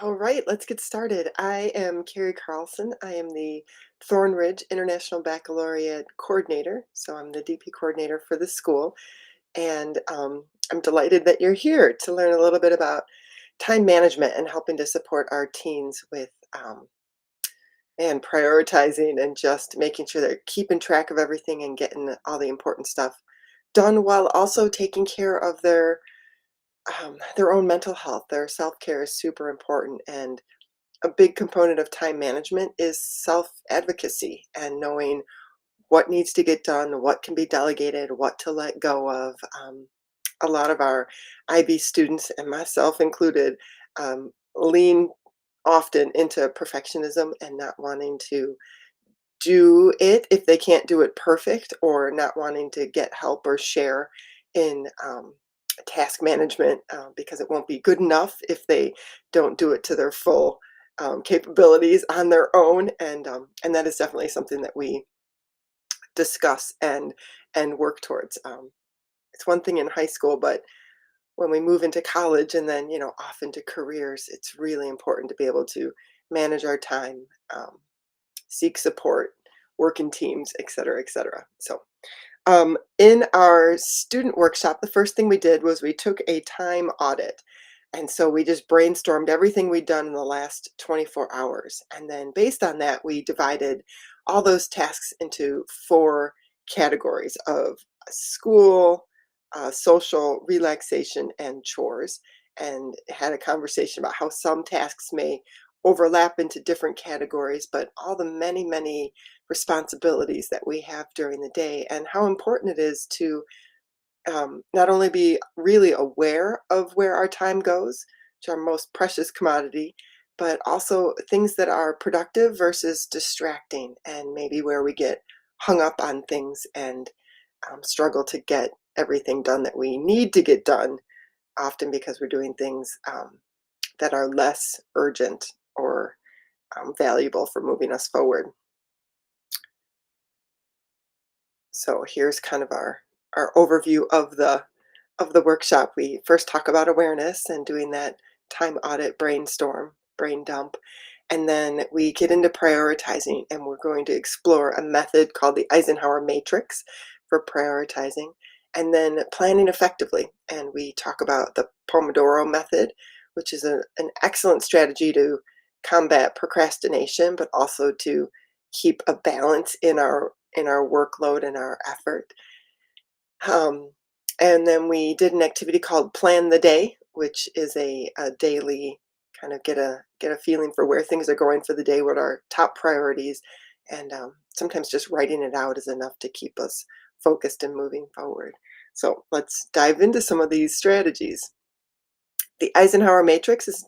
All right, let's get started. I am Carrie Carlson. I am the Thornridge International Baccalaureate Coordinator. So I'm the DP coordinator for the school. And I'm delighted that you're here to learn a little bit about time management and helping to support our teens with and prioritizing and just making sure they're keeping track of everything and getting all the important stuff done while also taking care of their own mental health. Their self-care is super important, and a big component of time management is self-advocacy and knowing what needs to get done, what can be delegated, what to let go of. A lot of our IB students, and myself included, lean often into perfectionism and not wanting to do it if they can't do it perfect, or not wanting to get help or share in task management because it won't be good enough if they don't do it to their full capabilities on their own. And that is definitely something that we discuss and work towards. It's one thing in high school, but when we move into college and then off into careers, it's really important to be able to manage our time, seek support, work in teams, et cetera, et cetera. So, in our student workshop, the first thing we did was we took a time audit. And so we just brainstormed everything we'd done in the last 24 hours. And then based on that, we divided all those tasks into four categories of school, social, relaxation, and chores. And had a conversation about how some tasks may overlap into different categories, but all the many, many responsibilities that we have during the day, and how important it is to not only be really aware of where our time goes, which are our most precious commodity, but also things that are productive versus distracting, and maybe where we get hung up on things and struggle to get everything done that we need to get done, often because we're doing things that are less urgent or valuable for moving us forward. So here's kind of our overview of the workshop. We first talk about awareness and doing that time audit, brainstorm, brain dump, and then we get into prioritizing, and we're going to explore a method called the Eisenhower matrix for prioritizing, and then planning effectively. And we talk about the Pomodoro method, which is an excellent strategy to combat procrastination, but also to keep a balance in our workload and our effort. Um, and then we did an activity called Plan the Day, which is a daily kind of get a feeling for where things are going for the day, what our top priorities, and sometimes just writing it out is enough to keep us focused and moving forward. So let's dive into some of these strategies. The Eisenhower matrix is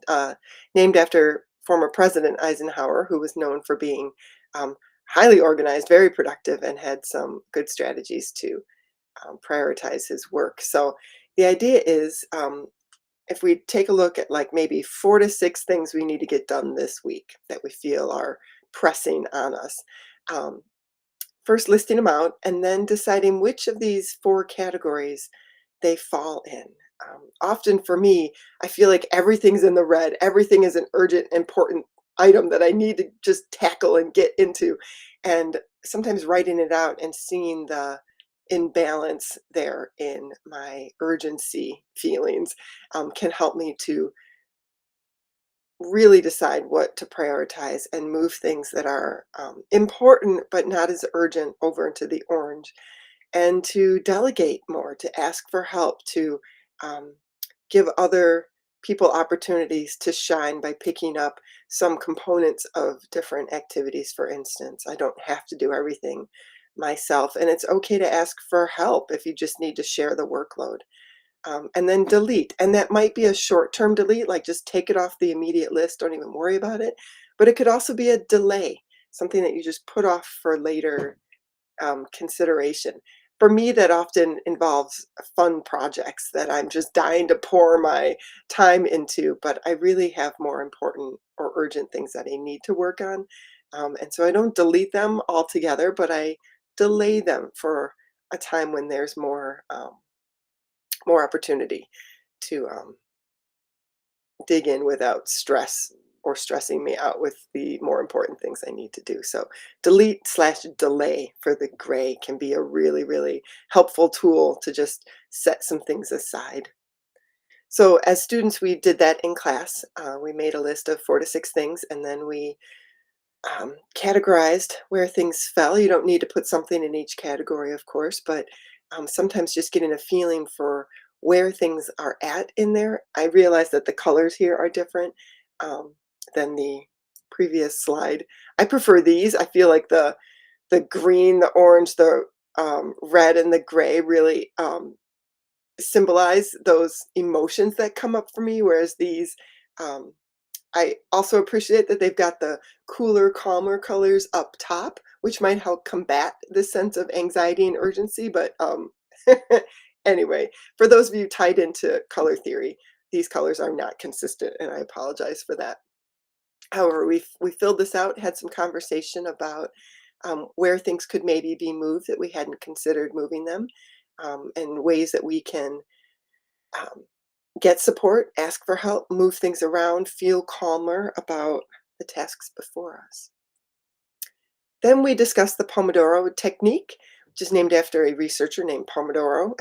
named after former President Eisenhower, who was known for being um, highly organized, very productive, and had some good strategies to prioritize his work. So the idea is, if we take a look at like maybe 4 to 6 things we need to get done this week that we feel are pressing on us. Um, First listing them out and then deciding which of these four categories they fall in. Often for me, I feel like everything's in the red. Everything is an urgent, important item that I need to just tackle and get into. And sometimes writing it out and seeing the imbalance there in my urgency feelings can help me to really decide what to prioritize and move things that are important but not as urgent over into the orange, and to delegate more, to ask for help, to um, give other people opportunities to shine by picking up some components of different activities. For instance, I don't have to do everything myself, and it's okay to ask for help if you just need to share the workload. And then delete. And that might be a short term delete, like just take it off the immediate list, don't even worry about it. But it could also be a delay, something that you just put off for later consideration. For me, that often involves fun projects that I'm just dying to pour my time into, but I really have more important or urgent things that I need to work on. And so I don't delete them altogether, but I delay them for a time when there's more opportunity to dig in without stress or stressing me out with the more important things I need to do. So delete/delay for the gray can be a really, really helpful tool to just set some things aside. So as students, we did that in class. We made a list of 4 to 6 things, and then we categorized where things fell. You don't need to put something in each category, of course, but sometimes just getting a feeling for where things are at in there. I realize that the colors here are different um, than the previous slide. I prefer these. I feel like the green, the orange, the red, and the gray really symbolize those emotions that come up for me, whereas these um, I also appreciate that they've got the cooler, calmer colors up top, which might help combat this sense of anxiety and urgency, but, anyway, for those of you tied into color theory, these colors are not consistent, and I apologize for that. However, we filled this out, had some conversation about, where things could maybe be moved that we hadn't considered moving them, and ways that we can, um, get support, ask for help, move things around, feel calmer about the tasks before us. Then we discussed the Pomodoro technique, which is named after a researcher named Pomodoro.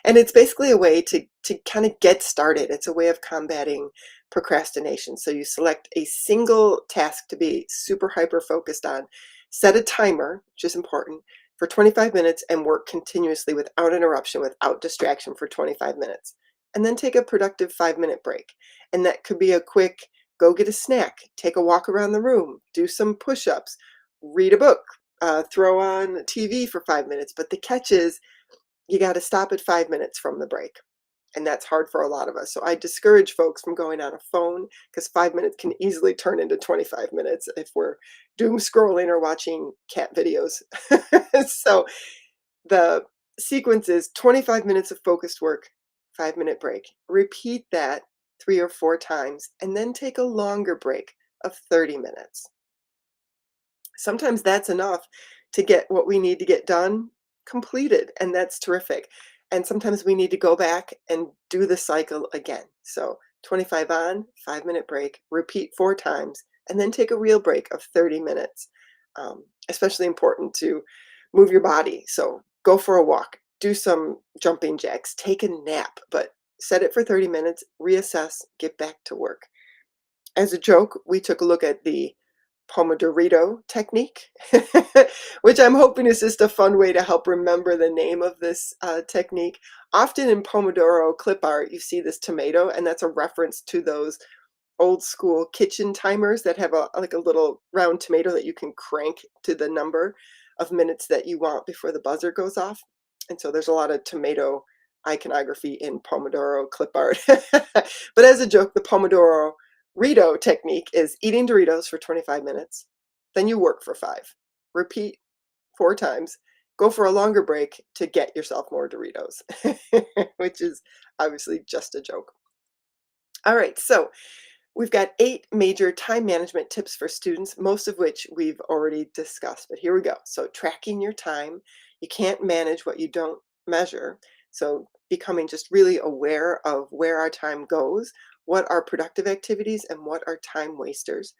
And it's basically a way to kind of get started. It's a way of combating procrastination. So you select a single task to be super hyper focused on, set a timer, which is important, for 25 minutes and work continuously without interruption, without distraction for 25 minutes. And then take a productive 5-minute break. And that could be a quick go get a snack, take a walk around the room, do some push ups, read a book, throw on TV for 5 minutes. But the catch is you got to stop at 5 minutes from the break. And that's hard for a lot of us. So I discourage folks from going on a phone because 5 minutes can easily turn into 25 minutes if we're doom scrolling or watching cat videos. So the sequence is 25 minutes of focused work, 5-minute break. Repeat that 3 or 4 times, and then take a longer break of 30 minutes. Sometimes that's enough to get what we need to get done completed, and that's terrific. And sometimes we need to go back and do the cycle again. So 25 on, 5-minute break, repeat 4 times, and then take a real break of 30 minutes. Especially important to move your body. So go for a walk, do some jumping jacks, take a nap, but set it for 30 minutes, reassess, get back to work. As a joke, we took a look at the Pomodorito technique, which I'm hoping is just a fun way to help remember the name of this technique. Often in Pomodoro clip art, you see this tomato, and that's a reference to those old school kitchen timers that have like a little round tomato that you can crank to the number of minutes that you want before the buzzer goes off. And so there's a lot of tomato iconography in Pomodoro clip art. But as a joke, the Pomodoro Rito technique is eating Doritos for 25 minutes, then you work for 5. Repeat 4 times. Go for a longer break to get yourself more Doritos, which is obviously just a joke. All right, so we've got 8 major time management tips for students, most of which we've already discussed, but here we go. So tracking your time. You can't manage what you don't measure. So becoming just really aware of where our time goes, what are productive activities and what are time wasters.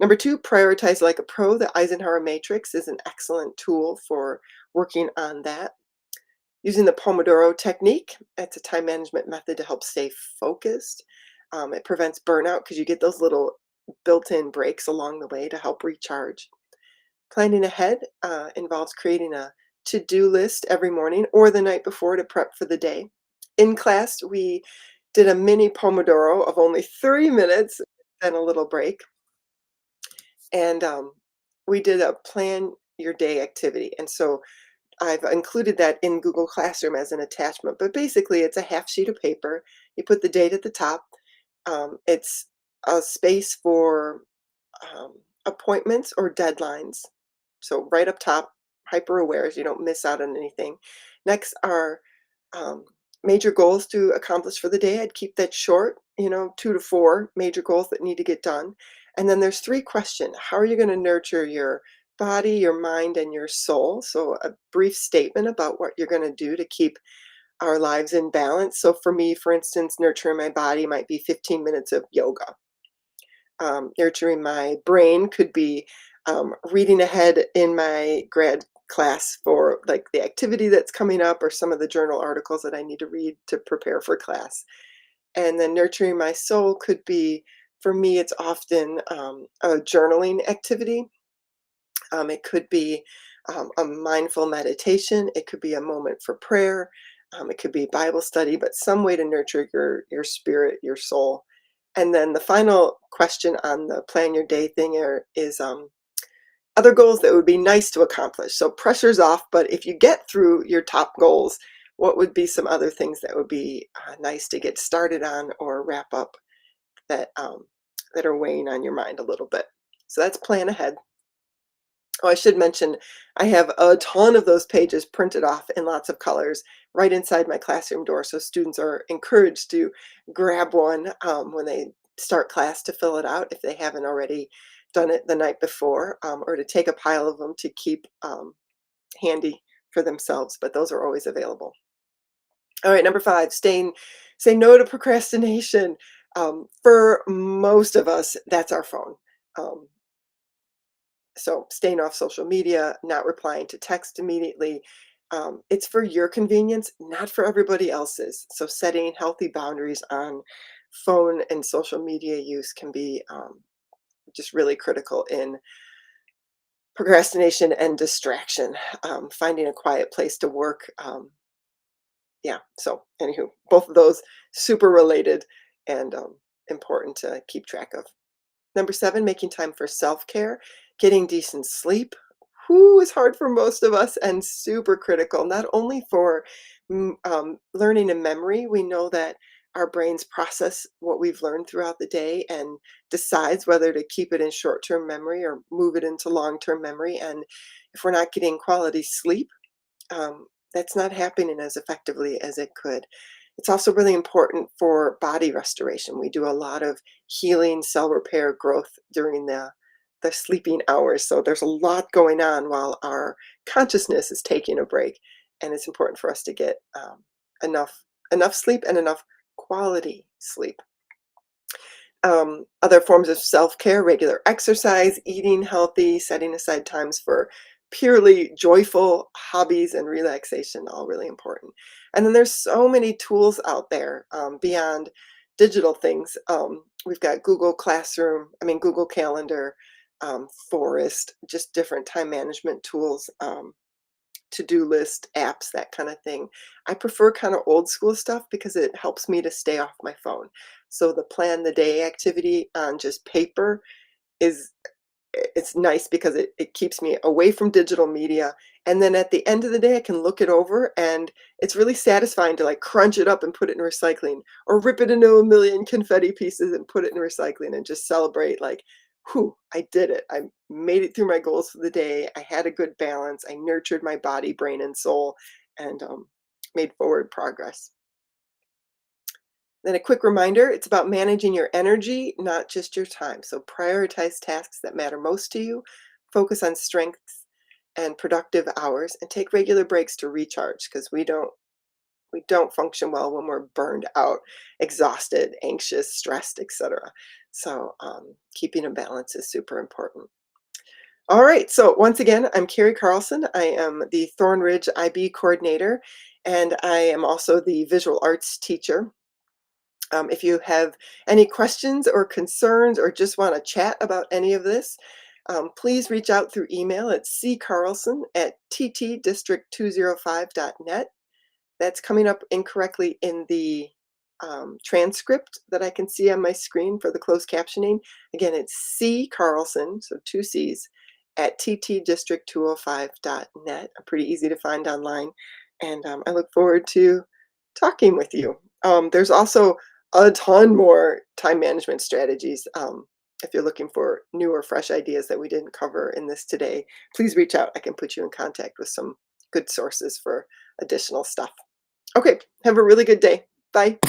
Number 2, prioritize like a pro. The Eisenhower matrix is an excellent tool for working on that. Using the Pomodoro technique, it's a time management method to help stay focused. It prevents burnout because you get those little built-in breaks along the way to help recharge. Planning ahead involves creating a to-do list every morning or the night before to prep for the day. In class, we did a mini Pomodoro of only 3 minutes, then a little break. And we did a plan your day activity. And so I've included that in Google Classroom as an attachment, but basically it's a half sheet of paper. You put the date at the top. It's a space for appointments or deadlines. So right up top, hyper aware so you don't miss out on anything. Next are um, major goals to accomplish for the day. I'd keep that short, 2 to 4 major goals that need to get done. And then there's 3 questions. How are you going to nurture your body, your mind, and your soul? So a brief statement about what you're going to do to keep our lives in balance. So for me, for instance, nurturing my body might be 15 minutes of yoga. Nurturing my brain could be reading ahead in my grad class for like the activity that's coming up or some of the journal articles that I need to read to prepare for class. And then nurturing my soul could be, for me, it's often a journaling activity. It could be a mindful meditation. It could be a moment for prayer. It could be Bible study, but some way to nurture your spirit, your soul. And then the final question on the plan your day thing is other goals that would be nice to accomplish. So pressure's off, but if you get through your top goals, what would be some other things that would be nice to get started on or wrap up that are weighing on your mind a little bit? So that's plan ahead. Oh, I should mention, I have a ton of those pages printed off in lots of colors right inside my classroom door. So students are encouraged to grab one when they start class to fill it out if they haven't already done it the night before, or to take a pile of them to keep handy for themselves. But those are always available. All right, number 5, say no to procrastination. For most of us, that's our phone. Um, so staying off social media, not replying to text immediately. It's for your convenience, not for everybody else's. So setting healthy boundaries on phone and social media use can be just really critical in procrastination and distraction. Finding a quiet place to work. Yeah. So anywho, both of those super related and important to keep track of. Number 7, making time for self-care, getting decent sleep. Whoo, is hard for most of us and super critical, not only for learning and memory. We know that our brains process what we've learned throughout the day and decides whether to keep it in short-term memory or move it into long-term memory. And if we're not getting quality sleep, that's not happening as effectively as it could. It's also really important for body restoration. We do a lot of healing, cell repair, growth during the sleeping hours. So there's a lot going on while our consciousness is taking a break, and it's important for us to get enough sleep and enough quality sleep. Other forms of self-care, regular exercise, eating healthy, setting aside times for purely joyful hobbies and relaxation, all really important. And then there's so many tools out there beyond digital things. We've got Google Classroom, Google Calendar, Forest, just different time management tools, to-do list apps, that kind of thing. I prefer kind of old school stuff because it helps me to stay off my phone. So the plan the day activity on just paper is it's nice because it keeps me away from digital media. And then at the end of the day, I can look it over and it's really satisfying to like crunch it up and put it in recycling or rip it into a million confetti pieces and put it in recycling and just celebrate like, whew, I did it. I made it through my goals for the day. I had a good balance. I nurtured my body, brain, and soul and made forward progress. Then a quick reminder, it's about managing your energy, not just your time. So prioritize tasks that matter most to you, focus on strengths and productive hours, and take regular breaks to recharge because we don't function well when we're burned out, exhausted, anxious, stressed, etc. So keeping a balance is super important. All right, so once again, I'm Carrie Carlson. I am the Thornridge IB coordinator, and I am also the visual arts teacher. If you have any questions or concerns or just want to chat about any of this, please reach out through email at ccarlson@ttdistrict205.net. That's coming up incorrectly in the transcript that I can see on my screen for the closed captioning. Again, it's C Carlson, so 2 C's, at ttdistrict205.net. Pretty easy to find online. And I look forward to talking with you. There's also a ton more time management strategies. If you're looking for new or fresh ideas that we didn't cover in this today, please reach out. I can put you in contact with some good sources for additional stuff. Okay, have a really good day. Bye.